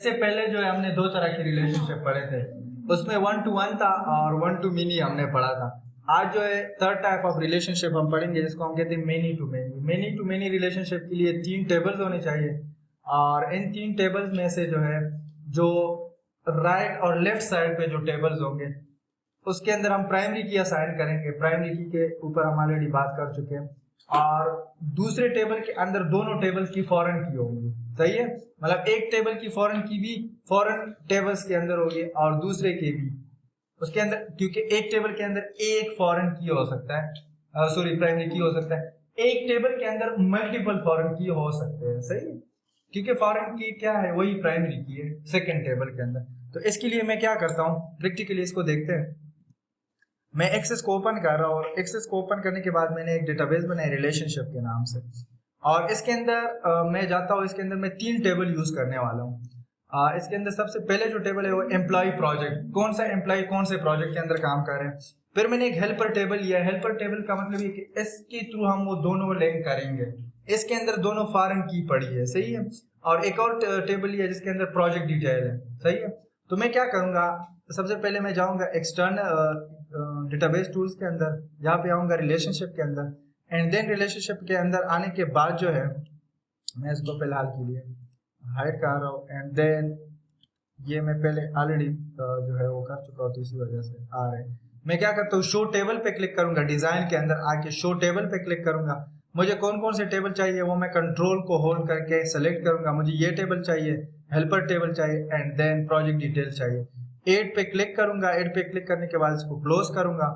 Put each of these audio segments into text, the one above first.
इससे पहले जो है हमने दो तरह के रिलेशनशिप पढ़े थे, उसमें 1 to 1 था और 1 to many हमने पढ़ा था। आज जो है थर्ड टाइप ऑफ रिलेशनशिप हम पढ़ेंगे जिसको हम कहते हैं many to many. Many to many relationship के लिए 3 टेबल्स होने चाहिए और इन 3 टेबल्स में से जो है जो राइट और लेफ्ट साइड पे जो टेबल्स होंगे उसके अंदर हम प्राइमरी की असाइन करेंगे। प्राइमरी की के ऊपर हम ऑलरेडी बात कर चुके हैं। और दूसरे टेबल के अंदर दोनों टेबल्स की फॉरेन की होंगी, सही है। मतलब एक टेबल की फॉरेन की भी फॉरेन टेबल्स के अंदर होगी और दूसरे के भी उसके अंदर, क्योंकि एक टेबल के अंदर एक फॉरेन की हो सकता है, सॉरी प्राइमरी की हो सकता है। एक टेबल के अंदर मल्टीपल फॉरेन की हो सकते हैं, सही है, क्योंकि फॉरेन की क्या है वही प्राइमरी की है सेकेंड टेबल के अंदर। तो इसके लिए मैं क्या करता हूँ, प्रैक्टिकली इसको देखते हैं। मैं एक्सेस को ओपन कर रहा हूँ और एक्सेस को ओपन करने के बाद मैंने एक डेटाबेस बनाया रिलेशनशिप के नाम से और इसके अंदर मैं जाता हूँ। इसके अंदर मैं 3 टेबल यूज करने वाला हूँ। इसके अंदर सबसे पहले जो टेबल है वो एम्प्लॉय प्रोजेक्ट, कौन सा एम्प्लॉय कौन से प्रोजेक्ट के अंदर काम कर रहे हैं। फिर मैंने एक हेल्पर टेबल लिया। हेल्पर टेबल का मतलब ये कि इसके थ्रू हम वो दोनों लिंक करेंगे। इसके अंदर दोनों फॉरेन की पड़ी है, सही है। और एक और टेबल लिया जिसके अंदर प्रोजेक्ट डिटेल है, सही है। तो मैं क्या करूंगा, सबसे पहले मैं जाऊंगा एक्सटर्नल डेटाबेस टूल्स के अंदर, यहाँ पे आऊंगा रिलेशनशिप के अंदर एंड देन रिलेशनशिप के अंदर आने के बाद जो है मैं इसको फिलहाल के लिए हाइड कर रहा हूँ एंड देन ये मैं पहले ऑलरेडी जो है वो कर चुका हूँ तो इसी वजह से आ रहे हैं। मैं क्या करता हूँ, शो टेबल पे क्लिक करूंगा। डिजाइन के अंदर आके शो टेबल पे क्लिक करूंगा। मुझे कौन कौन से टेबल चाहिए वो मैं कंट्रोल को होल्ड करके सेलेक्ट करूंगा। मुझे ये टेबल चाहिए, हेल्पर टेबल चाहिए एंड देन प्रोजेक्ट डिटेल चाहिए। 8 पे क्लिक करूंगा। 8 पे क्लिक करने के बाद इसको क्लोज करूंगा।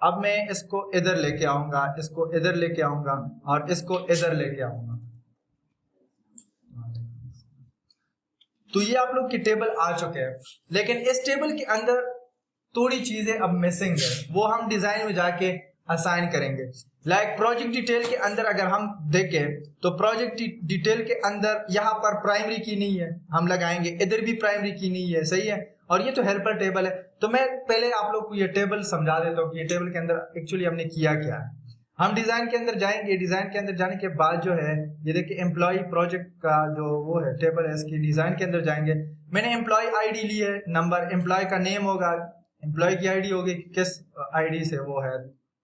अब मैं इसको इधर लेके आऊंगा, इसको इधर लेके आऊंगा और इसको इधर लेके आऊंगा। तो ये आप लोग की टेबल आ चुके हैं, लेकिन इस टेबल के अंदर थोड़ी चीजें अब मिसिंग है, वो हम डिजाइन में जाके असाइन करेंगे। लाइक प्रोजेक्ट डिटेल के अंदर अगर हम देखें तो प्रोजेक्ट डिटेल के अंदर यहाँ पर प्राइमरी की नहीं है, हम लगाएंगे। इधर भी प्राइमरी की नहीं है, सही है। और ये तो हेल्पर टेबल है। तो मैं पहले आप लोग को ये टेबल समझा देता हूँ कि ये टेबल के अंदर एक्चुअली हमने किया क्या है। हम डिजाइन के अंदर जाएंगे। डिजाइन के अंदर जाने के बाद जो है ये देखिए एम्प्लॉय प्रोजेक्ट का जो वो है टेबल है, इसकी डिजाइन के अंदर जाएंगे। मैंने एम्प्लॉय आईडी ली है, नंबर, एम्प्लॉय का नेम होगा, एम्प्लॉय की आईडी होगी किस आईडी से वो है,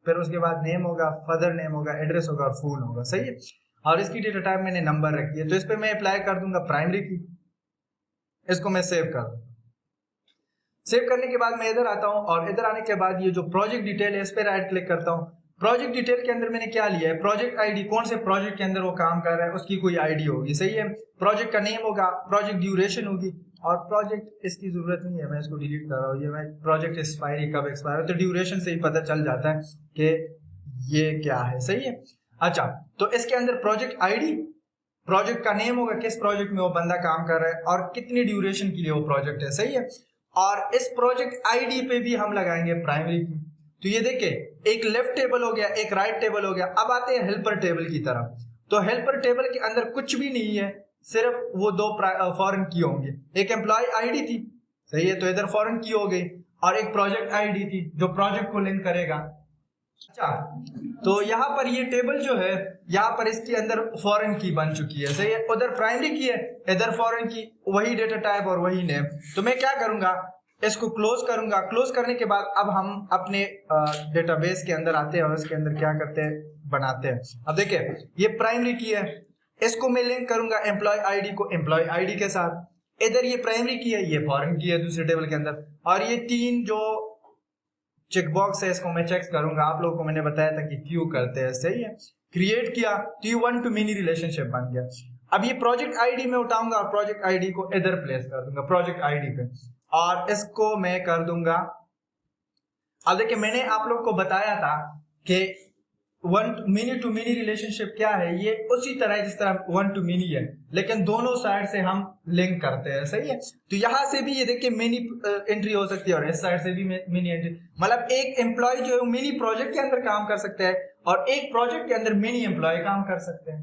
फिर उसके बाद नेम होगा, फादर नेम होगा, एड्रेस होगा और फोन होगा, सही है। और इसकी डेटा टाइप मैंने नंबर रखी है, तो इस पर मैं अप्लाई कर दूंगा प्राइमरी की। इसको मैं सेव कर दूंगा। सेव करने के बाद मैं इधर आता हूं और इधर आने के बाद ये जो प्रोजेक्ट डिटेल है इस पर राइट क्लिक करता हूं। प्रोजेक्ट डिटेल के अंदर मैंने क्या लिया है, प्रोजेक्ट आईडी, कौन से प्रोजेक्ट के अंदर वो काम कर रहा है उसकी कोई आईडी होगी, सही है। प्रोजेक्ट का नेम होगा, प्रोजेक्ट ड्यूरेशन होगी और प्रोजेक्ट इसकी जरूरत नहीं है, मैं इसको डिलीट कर रहा हूँ। ये मैं प्रोजेक्ट एक्सपायरी कब एक्सपायर है तो ड्यूरेशन से ही पता चल जाता है कि ये क्या है, सही है। अच्छा, तो इसके अंदर प्रोजेक्ट आईडी, प्रोजेक्ट का नेम होगा, किस प्रोजेक्ट में वो बंदा काम कर रहा है और कितनी ड्यूरेशन के लिए वो प्रोजेक्ट है, सही है। और इस प्रोजेक्ट आईडी पे भी हम लगाएंगे प्राइमरी की। तो ये देखिए एक लेफ्ट टेबल हो गया, एक राइट टेबल हो गया। अब आते हैं हेल्पर टेबल की तरफ। तो हेल्पर टेबल के अंदर कुछ भी नहीं है, सिर्फ वो 2 फॉरेन की होंगे। एक एम्प्लॉय आईडी थी, सही है, तो इधर फॉरेन की हो गई, और एक प्रोजेक्ट आईडी थी जो प्रोजेक्ट को लिंक करेगा। अच्छा, तो यहाँ पर ये टेबल जो है यहाँ पर इसके अंदर फॉरेन की बन चुकी है, सही है। उधर प्राइमरी की है, इधर फॉरेन की, वही डेटा टाइप और वही नेम। तो मैं क्या करूंगा, इसको क्लोज करूंगा। क्लोज करने के बाद अब हम अपने डेटाबेस के अंदर आते हैं और इसके अंदर क्या करते हैं, बनाते हैं। अब देखिए ये प्राइमरी की है, इसको मैं लिंक करूंगा एम्प्लॉय आईडी को एम्प्लॉय आईडी के साथ। इधर ये प्राइमरी की है, ये फॉरेन की है दूसरे टेबल के अंदर। और ये 3 जो चेकबॉक्स है इसको मैं चेक करूंगा। आप लोगों को मैंने बताया था कि क्यों करते हैं, सही है। क्रिएट किया तो ये 1 to many रिलेशनशिप बन गया। अब ये प्रोजेक्ट आईडी में उठाऊंगा और प्रोजेक्ट आईडी को इधर प्लेस कर दूंगा प्रोजेक्ट आईडी पे, और इसको मैं कर दूंगा। अब देखिए मैंने आप लोग को बताया था कि 1 many to many रिलेशनशिप क्या है, ये उसी तरह है जिस तरह 1 to many है, लेकिन दोनों साइड से हम लिंक करते हैं, सही है। तो यहां से भी ये देखिए मिनी एंट्री हो सकती है और इस साइड से भी मिनी एंट्री। मतलब एक एम्प्लॉय जो है मिनी प्रोजेक्ट के अंदर काम कर सकता है और एक प्रोजेक्ट के अंदर मिनी एम्प्लॉय काम कर सकते हैं,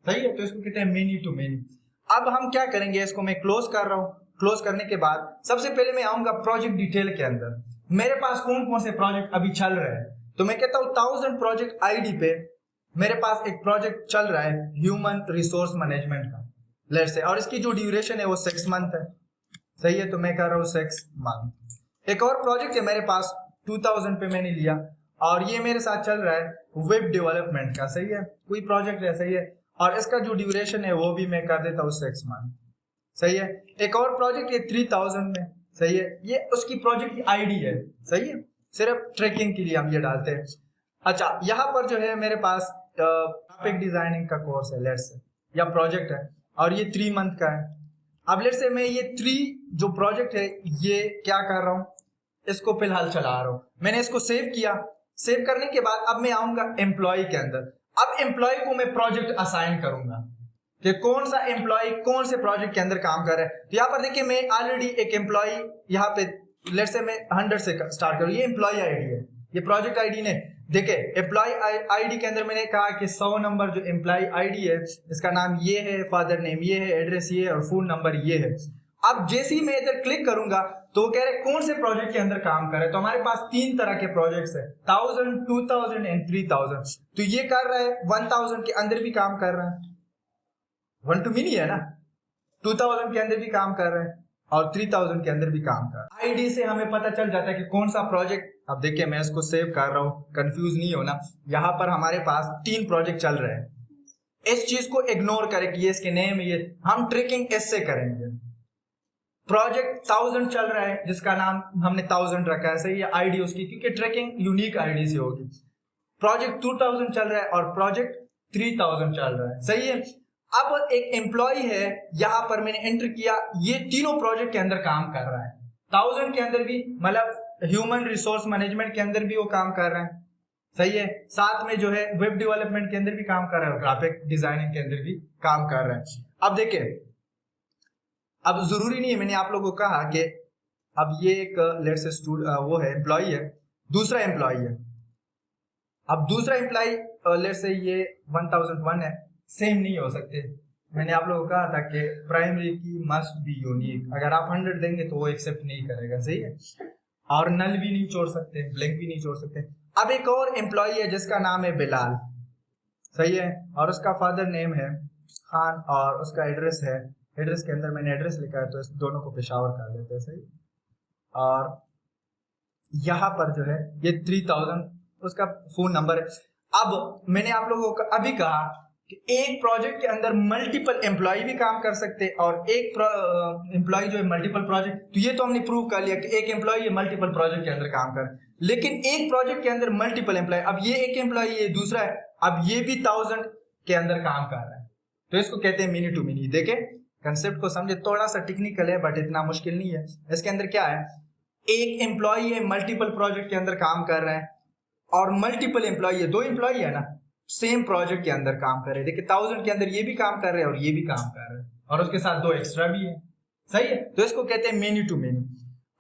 सही है। तो इसको कहते हैं मिनी टू मिनी। अब हम क्या करेंगे, इसको मैं क्लोज कर रहा हूं। क्लोज करने के बाद सबसे पहले मैं आऊंगा प्रोजेक्ट डिटेल के अंदर। मेरे पास कौन कौन से प्रोजेक्ट अभी चल रहे हैं, तो मैं कहता हूं 1000 प्रोजेक्ट आईडी पे मेरे पास एक प्रोजेक्ट चल रहा है ह्यूमन रिसोर्स मैनेजमेंट का, लेट्स से, और इसकी जो ड्यूरेशन है वो 6 मंथ है। सही है, तो मैं कर रहा हूँ 6 मंथ। एक और प्रोजेक्ट है मेरे पास 2000 पे मैंने लिया और ये मेरे साथ चल रहा है वेब डेवलपमेंट का, सही है, कोई प्रोजेक्ट है, सही है, और इसका जो ड्यूरेशन है वो भी मैं कर देता हूँ 6 मंथ, सही है। एक और प्रोजेक्ट है 3000 में, सही है, ये उसकी प्रोजेक्ट की आईडी है, सही है, सिर्फ ट्रैकिंग के लिए हम ये डालते हैं। अच्छा, यहाँ पर जो है मेरे पास ग्राफिक डिजाइनिंग का कोर्स है लेट्स से, या प्रोजेक्ट है, और ये 3 मंथ का है। अब लेट्स से मैं ये 3 जो प्रोजेक्ट है ये क्या कर रहा हूँ, इसको फिलहाल चला रहा हूँ। मैंने इसको सेव किया, सेव करने के बाद अब मैं आऊंगा एम्प्लॉय के अंदर। अब एम्प्लॉय को मैं प्रोजेक्ट असाइन करूंगा कि कौन सा एम्प्लॉय कौन से प्रोजेक्ट के अंदर काम कर रहा है। तो यहाँ पर देखिए मैं ऑलरेडी एक एम्प्लॉय यहाँ पे लेट्स से मैं 100 से स्टार्ट करूँ, ये एम्प्लॉय आईडी है, ये प्रोजेक्ट आईडी ने। देखिए एम्प्लॉय आईडी के अंदर मैंने कहा कि 100 नंबर जो एम्प्लॉय आईडी है इसका नाम ये है, फादर नेम ये है, एड्रेस ये है और फोन नंबर ये है। अब जैसे ही मैं इधर क्लिक करूंगा तो वो कह रहे कौन से प्रोजेक्ट के अंदर काम कर रहे हैं। तो हमारे पास 3 तरह के प्रोजेक्ट्स है, 1000, 2000 एंड 3000। तो ये कर रहा है 1000 के अंदर भी काम कर रहा है, 1 to many है ना, 2000 के अंदर भी काम कर रहे हैं और 3000 के अंदर भी काम कर रहे हैं। आईडी से हमें पता चल जाता है कि कौन सा प्रोजेक्ट। अब देखिए मैं इसको सेव कर रहा हूँ, कंफ्यूज नहीं होना। यहाँ पर हमारे पास 3 प्रोजेक्ट चल रहे हैं, इस चीज को इग्नोर करें कि ये इसके नेम ये, हम ट्रैकिंग इससे करेंगे। प्रोजेक्ट 1000 चल रहा है जिसका नाम हमने 1000 रखा है, सही है, आईडी उसकी, क्योंकि ट्रैकिंग यूनिक आईडी से होगी। प्रोजेक्ट 2000 चल रहा है और प्रोजेक्ट 3000 चल रहा है, सही है। अब एक एम्प्लॉय है, यहां पर मैंने एंटर किया, ये तीनों प्रोजेक्ट के अंदर काम कर रहा है। 1000 के अंदर भी, मतलब ह्यूमन रिसोर्स मैनेजमेंट के अंदर भी वो काम कर रहा है, सही है, साथ में जो है वेब डेवलपमेंट के अंदर भी काम कर रहा है और ग्राफिक डिजाइनिंग के अंदर भी काम कर रहा है। अब देखिए, अब जरूरी नहीं है, मैंने आप लोगों को कहा कि अब ये एक लेट्स से वो है एम्प्लॉय है, दूसरा एम्प्लॉय है। अब दूसरा एम्प्लॉय लेट्स से ये 1001 है, सेम नहीं हो सकते। मैंने आप लोगों को कहा था कि प्राइमरी की मस्ट बी यूनिक, अगर आप 100 देंगे तो वो एक्सेप्ट नहीं करेगा, सही है, और नल भी नहीं छोड़ सकते, ब्लैंक भी नहीं छोड़ सकते। अब एक और एम्प्लॉय है जिसका नाम है बिलाल, सही है, और उसका फादर नेम है खान और उसका एड्रेस है, एड्रेस के अंदर मैंने एड्रेस लिखा है तो इस दोनों को पेशावर कर देते हैं, सही। और यहाँ पर जो है ये 3000 उसका फोन नंबर है। अब मैंने आप लोगों को अभी कहा कि एक प्रोजेक्ट के अंदर मल्टीपल एम्प्लॉय भी काम कर सकते हैं और एक एम्प्लॉय जो है मल्टीपल प्रोजेक्ट। तो ये तो हमने प्रूव कर लिया कि एक एम्प्लॉय ये मल्टीपल प्रोजेक्ट के अंदर काम कर, लेकिन एक प्रोजेक्ट के अंदर मल्टीपल एम्प्लॉय। अब ये एक एम्प्लॉय ये दूसरा है, अब ये भी 1000 के अंदर काम कर रहा है, तो इसको कहते हैं मिनी टू मिनी। देखे कंसेप्ट को समझे, थोड़ा सा टेक्निकल है बट इतना मुश्किल नहीं है। इसके अंदर क्या है, एक एम्प्लॉय है मल्टीपल प्रोजेक्ट के अंदर काम कर रहा है और मल्टीपल एम्प्लॉय है, 2 एम्प्लॉय है ना, सेम प्रोजेक्ट के अंदर काम कर रहे हैं। देखिए 1000 के अंदर ये भी काम कर रहे हैं और ये भी काम कर रहे हैं और उसके साथ 2 एक्स्ट्रा भी है, सही है, तो इसको कहते हैं मेनी टू मेनी।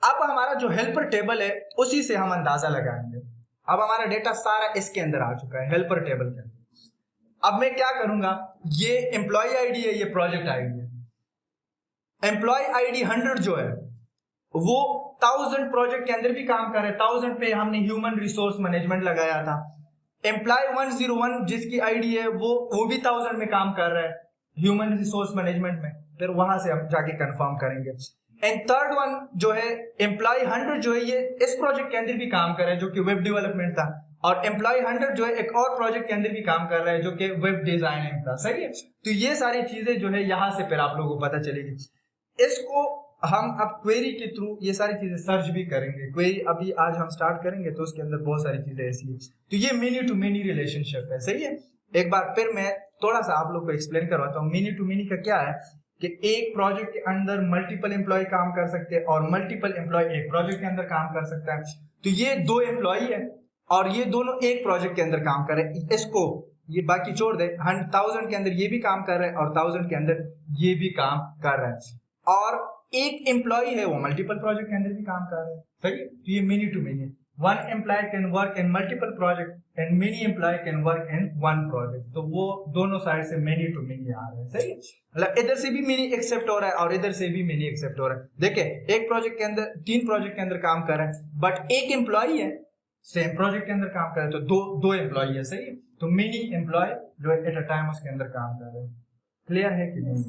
अब हमारा जो हेल्पर टेबल है उसी से हम अंदाजा लगाएंगे। अब हमारा डेटा सारा इसके अंदर आ चुका है हेल्पर टेबल के अंदर। अब मैं क्या करूंगा, ये एम्प्लॉय आईडी है, ये प्रोजेक्ट आईडी है। एम्प्लॉय आईडी 100 जो है वो 1000 प्रोजेक्ट के अंदर भी काम कर रहे हैं, 1000 पे हमने ह्यूमन रिसोर्स मैनेजमेंट लगाया था। एम्प्लॉय 101 जिसकी आईडी है वो भी 1000 में काम कर रहा है ह्यूमन रिसोर्स मैनेजमेंट में, फिर वहां से हम जाके कंफर्म करेंगे। एंड थर्ड वन जो है एम्प्लॉय 100 जो है ये इस प्रोजेक्ट के अंदर भी काम कर रहा है जो कि वेब डेवलपमेंट था, और एम्प्लॉय 100 जो है एक और प्रोजेक्ट के अंदर भी काम कर रहा है जो कि वेब डिजाइनिंग था, सही है। तो ये सारी चीजें जो है यहाँ से फिर आप लोगों को पता चलेगी। इसको हम अब क्वेरी के थ्रू ये सारी चीजें सर्च भी करेंगे। क्वेरी अभी आज हम स्टार्ट करेंगे तो उसके अंदर बहुत सारी चीजें ऐसी है। तो ये मेनी टू मेनी रिलेशनशिप है, सही है। एक बार फिर मैं थोड़ा सा आप लोग को एक्सप्लेन करवाता हूँ। मेनी टू मेनी का क्या है कि एक प्रोजेक्ट के अंदर मल्टीपल एम्प्लॉय काम कर सकते हैं और मल्टीपल एम्प्लॉय एक प्रोजेक्ट के अंदर काम कर सकता है। तो ये 2 एम्प्लॉय है और ये दोनों एक प्रोजेक्ट के अंदर काम कर रहे हैं। इसको ये बाकी छोड़ दे, 1000 के अंदर ये भी काम कर रहे हैं और 1000 के अंदर ये भी काम कर रहे हैं, और एक एम्प्लॉय है वो मल्टीपल प्रोजेक्ट के अंदर भी काम कर रहे हैं, सही है। तो ये many to many, 1 employ can work in multiple project and many employ can work in 1 project. तो वो दोनों साइड से मेनी टू मेनी आ रहे हैं, सही है। मतलब इधर से भी मेनी एक्सेप्ट हो रहा है और इधर से भी मेनी एक्सेप्ट हो रहा है। देखिए एक प्रोजेक्ट के अंदर 3 प्रोजेक्ट के अंदर काम कर रहे हैं बट एक एम्प्लॉय है सेम प्रोजेक्ट के अंदर काम कर रहे हैं, तो दो एम्प्लॉय है, सही है। तो मेनी एम्प्लॉय जो एट अ टाइम उसके अंदर काम कर रहे हैं। क्लियर है कि नहीं?